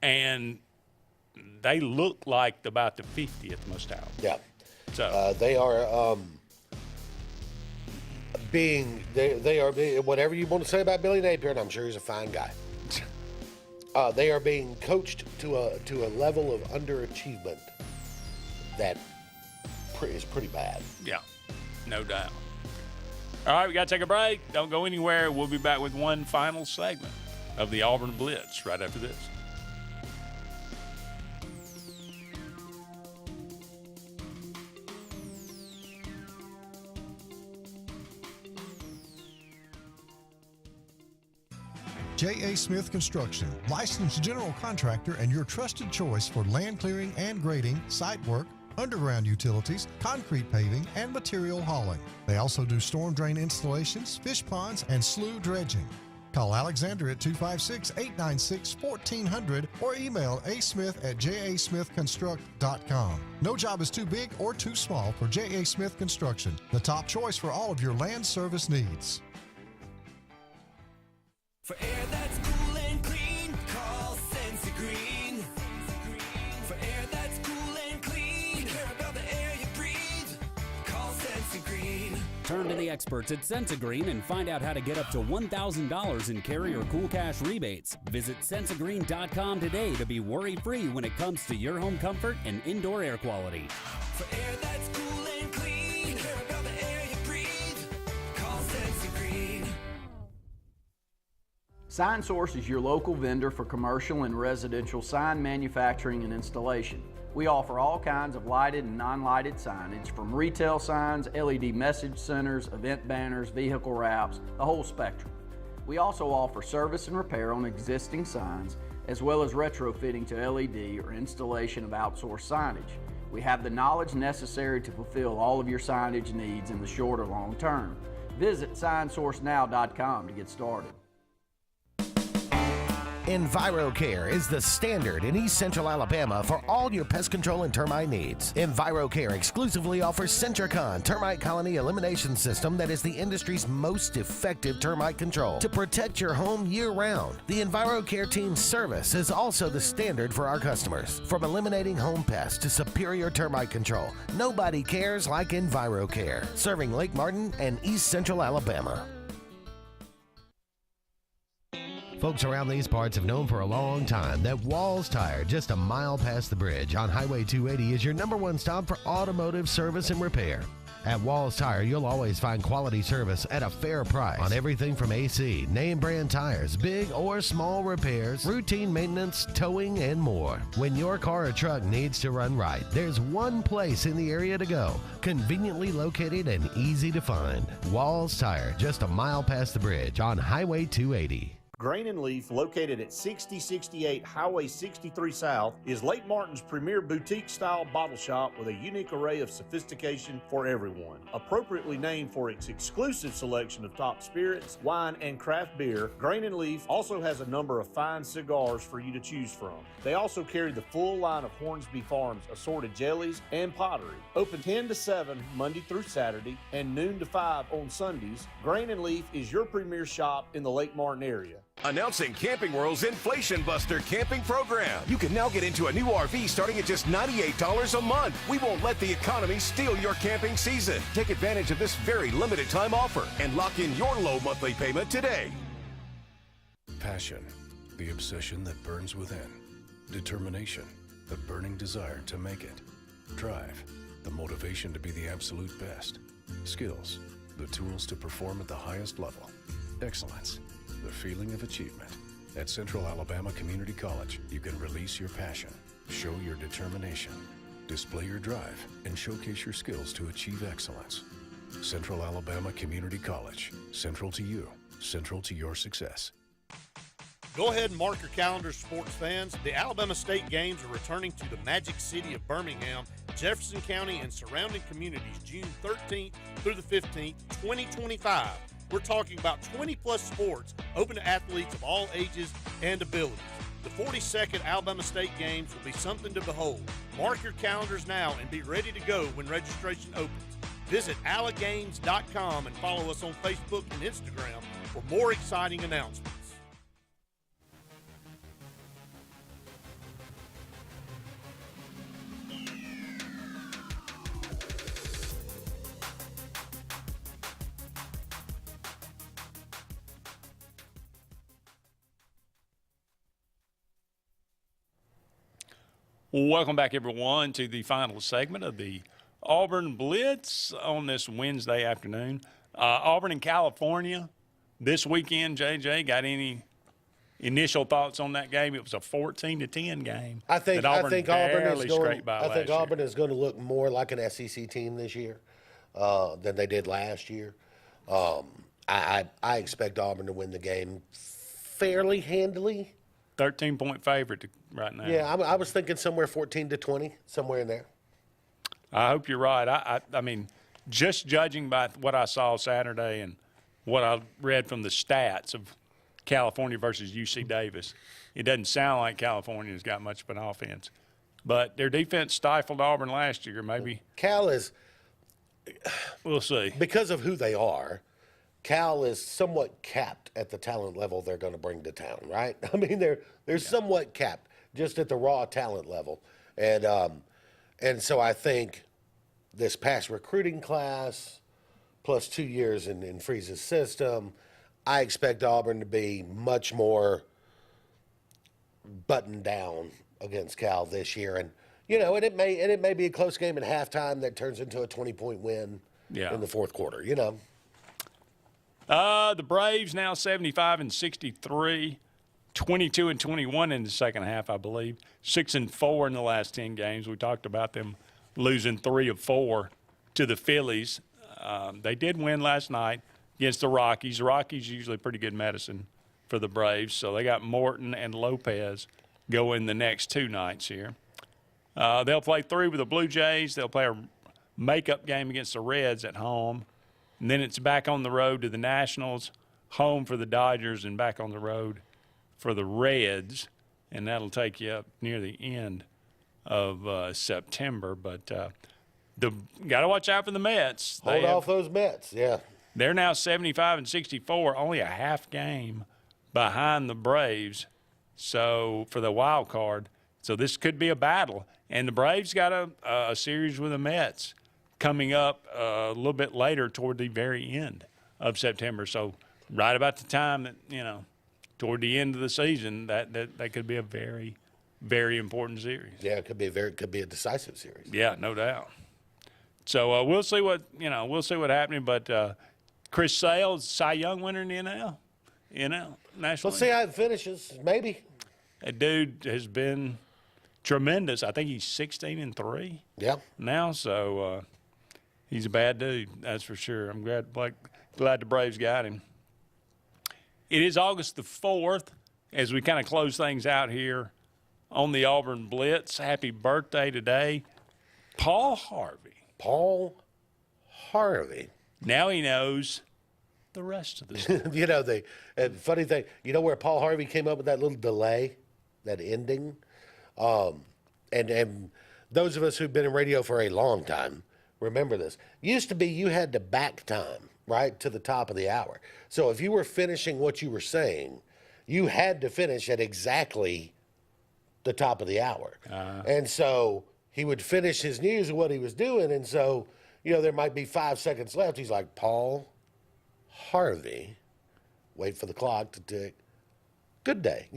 And they look like about the 50th most talented. Yeah. So they are they are whatever you want to say about Billy Napier, and I'm sure he's a fine guy. They are being coached to a level of underachievement that is pretty bad. Yeah. No doubt. All right, we got to take a break. Don't go anywhere. We'll be back with one final segment of the Auburn Blitz right after this. J.A. Smith Construction, licensed general contractor and your trusted choice for land clearing and grading, site work, underground utilities, concrete paving, and material hauling. They also do storm drain installations, fish ponds, and slough dredging. Call Alexander at 256-896-1400 or email asmith@jasmithconstruct.com. No job is too big or too small for J.A. Smith Construction, the top choice for all of your land service needs. For air that's cool and clean, call Senza Green. For air that's cool and clean, we care about the air you breathe. Call Senza Green. Turn to the experts at Senza Green and find out how to get up to $1,000 in carrier cool cash rebates. Visit sensagreen.com today to be worry-free when it comes to your home comfort and indoor air quality. For air that's cool and clean, we care about the air you breathe. Call Senza Green. SignSource is your local vendor for commercial and residential sign manufacturing and installation. We offer all kinds of lighted and non-lighted signage, from retail signs, LED message centers, event banners, vehicle wraps, the whole spectrum. We also offer service and repair on existing signs, as well as retrofitting to LED or installation of outsourced signage. We have the knowledge necessary to fulfill all of your signage needs in the short or long term. Visit signsourcenow.com to get started. EnviroCare is the standard in East Central Alabama for all your pest control and termite needs. EnviroCare exclusively offers Centricon termite colony elimination system that is the industry's most effective termite control to protect your home year-round. The EnviroCare team's service is also the standard for our customers. From eliminating home pests to superior termite control, nobody cares like EnviroCare, serving Lake Martin and East Central Alabama. Folks around these parts have known for a long time that Walls Tire, just a mile past the bridge on Highway 280, is your #1 stop for automotive service and repair. At Walls Tire, you'll always find quality service at a fair price on everything from AC, name brand tires, big or small repairs, routine maintenance, towing, and more. When your car or truck needs to run right, there's one place in the area to go, conveniently located and easy to find. Walls Tire, just a mile past the bridge on Highway 280. Grain and Leaf, located at 6068 Highway 63 South, is Lake Martin's premier boutique-style bottle shop with a unique array of sophistication for everyone. Appropriately named for its exclusive selection of top spirits, wine, and craft beer, Grain and Leaf also has a number of fine cigars for you to choose from. They also carry the full line of Hornsby Farms assorted jellies and pottery. Open 10 to 7 Monday through Saturday and noon to 5 on Sundays, Grain and Leaf is your premier shop in the Lake Martin area. Announcing Camping World's Inflation Buster camping program. You can now get into a new RV starting at just $98 a month. We won't let the economy steal your camping season. Take advantage of this very limited time offer and lock in your low monthly payment today. Passion, the obsession that burns within. Determination, the burning desire to make it. Drive, the motivation to be the absolute best. Skills, the tools to perform at the highest level. Excellence, the feeling of achievement. At Central Alabama Community College, you can release your passion, show your determination, display your drive, and showcase your skills to achieve excellence. Central Alabama Community College, central to you, central to your success. Go ahead and mark your calendars, sports fans. The Alabama State Games are returning to the Magic City of Birmingham, Jefferson County, and surrounding communities June 13th through the 15th, 2025. We're talking about 20-plus sports open to athletes of all ages and abilities. The 42nd Alabama State Games will be something to behold. Mark your calendars now and be ready to go when registration opens. Visit alagames.com and follow us on Facebook and Instagram for more exciting announcements. Welcome back, everyone, to the final segment of the Auburn Blitz on this Wednesday afternoon. Auburn in California this weekend. JJ, got any initial thoughts on that game? It was a 14-10 game. I think Auburn is going. Auburn is going to look more like an SEC team this year than they did last year. I expect Auburn to win the game fairly handily. 13-point favorite right now. Yeah, I was thinking somewhere 14-20, somewhere in there. I hope you're right. I mean, just judging by what I saw Saturday and what I read from the stats of California versus UC Davis, it doesn't sound like California's got much of an offense. But their defense stifled Auburn last year. Maybe Cal is – we'll see. Because of who they are, Cal is somewhat capped at the talent level they're going to bring to town, right? I mean, they're somewhat capped just at the raw talent level. And so I think this past recruiting class plus 2 years in Freeze's system, I expect Auburn to be much more buttoned down against Cal this year. And, you know, and it may be a close game at halftime that turns into a 20-point win in the fourth quarter, you know. The Braves now 75-63, 22-21 in the second half, I believe. 6-4 in the last 10 games. We talked about them losing 3 of 4 to the Phillies. They did win last night against the Rockies. The Rockies usually pretty good medicine for the Braves, so they got Morton and Lopez going the next 2 nights here. They'll play 3 with the Blue Jays. They'll play a makeup game against the Reds at home. And then it's back on the road to the Nationals, home for the Dodgers, and back on the road for the Reds, and that'll take you up near the end of September. But got to watch out for the Mets. Hold off those Mets, yeah. They're now 75 and 64, only a half game behind the Braves. So for the wild card, so this could be a battle. And the Braves got a series with the Mets coming up a little bit later toward the very end of September. So right about the time that, toward the end of the season, that could be a very, very important series. Yeah, it could be a decisive series. Yeah, no doubt. So we'll see what happening. But Chris Sale, Cy Young winner in the NL, national. Let's see how it finishes. Maybe. That dude has been tremendous. I think he's 16-3. Yeah. Now, so he's a bad dude. That's for sure. I'm glad the Braves got him. It is August the 4th as we kind of close things out here on the Auburn Blitz. Happy birthday today, Paul Harvey. Paul Harvey. Now he knows the rest of the story. The funny thing, where Paul Harvey came up with that little delay, that ending? And those of us who've been in radio for a long time remember this. Used to be you had to back time, right, to the top of the hour. So if you were finishing what you were saying, you had to finish at exactly the top of the hour. And so he would finish his news of what he was doing, and so there might be 5 seconds left. He's like, Paul Harvey, wait for the clock to tick. Good day.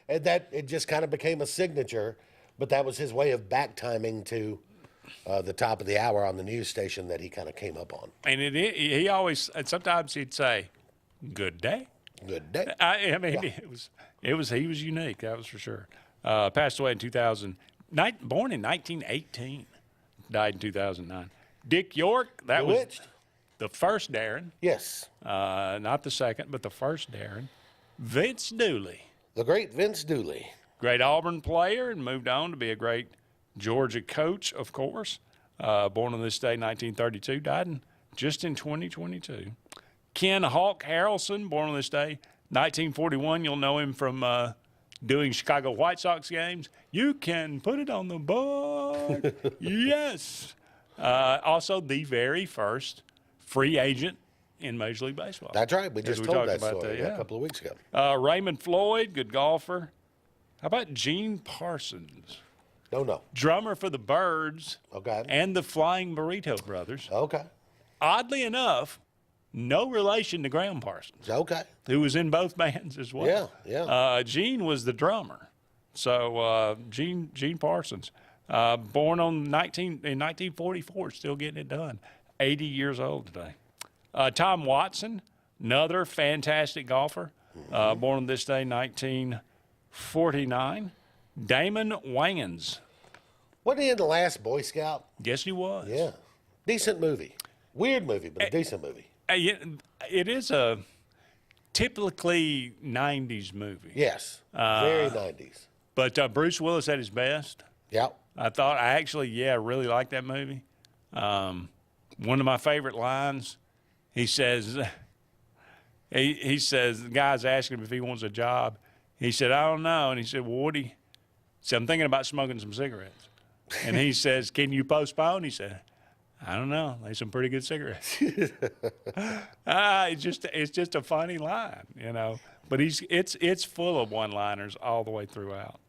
And that it just kind of became a signature, but that was his way of back timing to the top of the hour on the news station that he kind of came up on. And he always, sometimes he'd say, good day. Good day. I mean, he was unique, that was for sure. Passed away in 2000, born in 1918, died in 2009. Dick York, that Bewitched. Was the first Darren. Yes. Not the second, but the first Darren. Vince Dooley. The great Vince Dooley. Great Auburn player and moved on to be a great Georgia coach, of course. Born on this day, 1932, died just in 2022. Ken Hawk Harrelson, born on this day, 1941. You'll know him from doing Chicago White Sox games. You can put it on the board. Yes. Also, the very first free agent in Major League Baseball. That's right. We just told that story a couple of weeks ago. Raymond Floyd, good golfer. How about Gene Parsons? No. Drummer for the Byrds. Okay. And the Flying Burrito Brothers. Okay. Oddly enough, no relation to Graham Parsons. Okay. Who was in both bands as well. Yeah. Gene was the drummer. So Gene Parsons, born in 1944, still getting it done. 80 years old today. Tom Watson, another fantastic golfer, born on this day, 1949. Damon Wayans. Wasn't he in The Last Boy Scout? Yes, he was. Yeah. Decent movie. Weird movie, but a decent movie. It is a typically 90s movie. Yes. Very 90s. But Bruce Willis at his best. Yep. I really liked that movie. One of my favorite lines, he says, the guy's asking him if he wants a job. He said, I don't know. And he said, well, what do you? He said, I'm thinking about smoking some cigarettes. And he says, can you postpone? He said, I don't know. There's some pretty good cigarettes. It's just a funny line, But it's full of one-liners all the way throughout.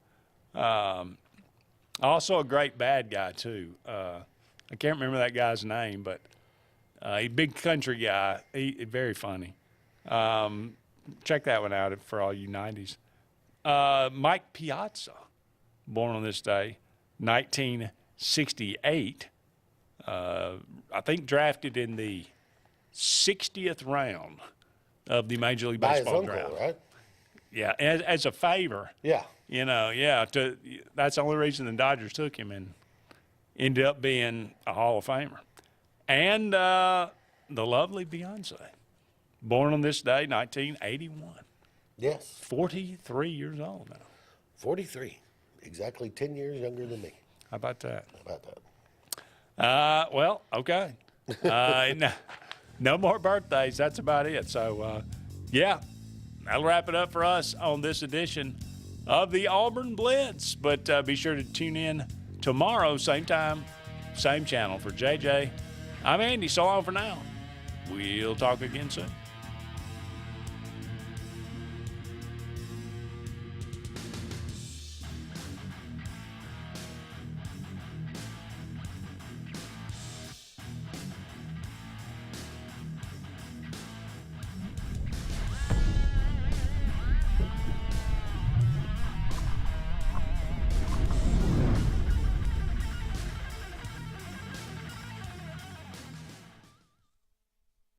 Also a great bad guy too. I can't remember that guy's name, but a big country guy. He very funny. Check that one out for all you 90s. Mike Piazza, born on this day, 1968. I think drafted in the 60th round of the Major League Baseball draft. Right? Yeah, as a favor. Yeah. That's the only reason the Dodgers took him and ended up being a Hall of Famer. And the lovely Beyonce, born on this day, 1981. Yes. 43 years old now. 43. Exactly 10 years younger than me. How about that? Well, okay. No more birthdays. That's about it. So, That'll wrap it up for us on this edition of the Auburn Blitz. But be sure to tune in tomorrow, same time, same channel. For JJ, I'm Andy. So long for now. We'll talk again soon.